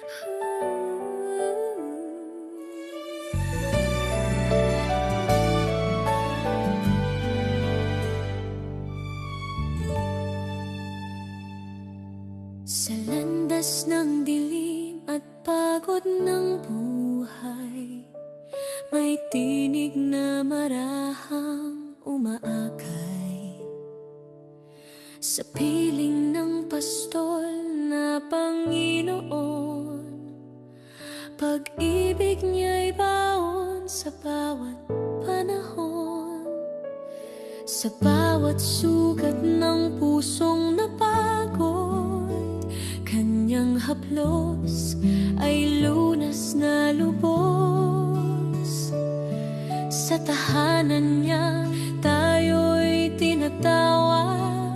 Sa landas ng dilim at pagod ng buhay, may tinig na marahang umaakay. Sa piling ng pastol na Panginoon, pag-ibig niya'y baon sa bawat panahon. Sa bawat sugat ng pusong napagod, kanyang haplos ay lunas na lubos. Sa tahanan niya tayo'y tinatawag,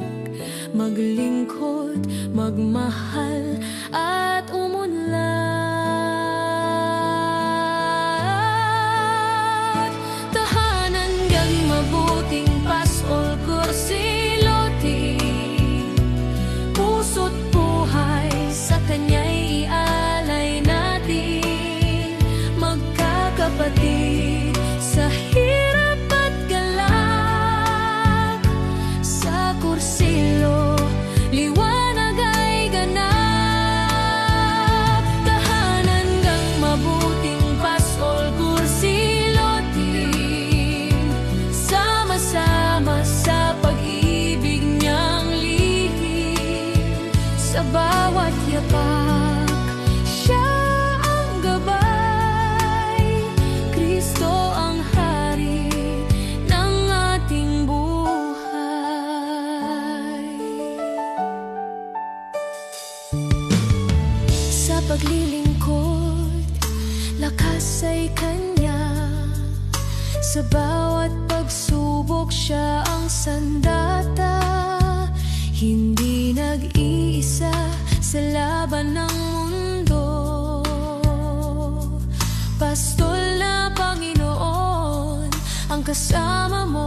maglingkod, magmahal at umunlad. Tahanan niyang mabuting Pastol Cursilloty, puso't buhay sa kanya'y ialay natin. Magkakapatid sa hirap at galak, sa Cursillo liwanag ay ganap. Tahanan ng mabuting Pastol Cursilloty, sama-sama sa pag-ibig niyang lihim. Sa bawat yapak, siya ang gabay. Kristo ang hari ng ating buhay. Sa paglilingkod, lakas ay kanya. Sa bawat pagsubok, siya ang sandata. Hindi nag-iisa sa laban ng mundo. Pastol na Panginoon ang kasama mo.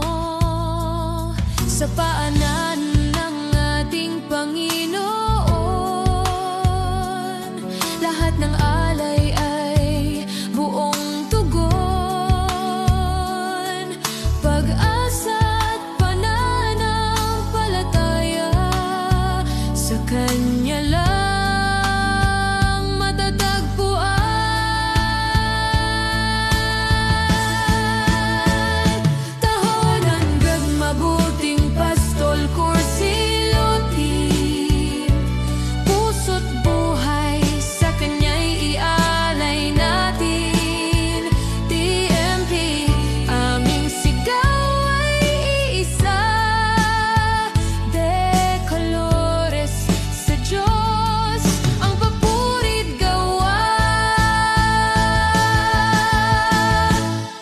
Sa paanan ng ating Panginoon, lahat ng alay ay buong tugon. Pag-asa at pananampalataya, sa Kanya lang matatagpuan. Tahanan ng mabuting Pastol Cursilloty, puso't buhay sa kanya'y ialay natin. TMP, aming sigaw ay iisa. De Colores, sa Diyos ang papurit gawa.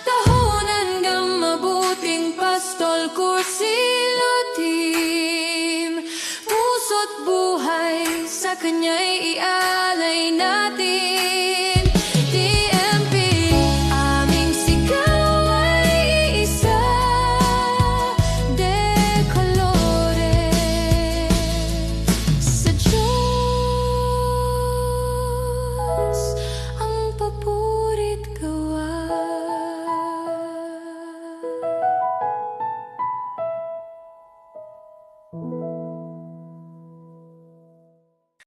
Tahanan ng mabuting Pastol Cursilloty, puso't buhay sa kanya'y ialay natin.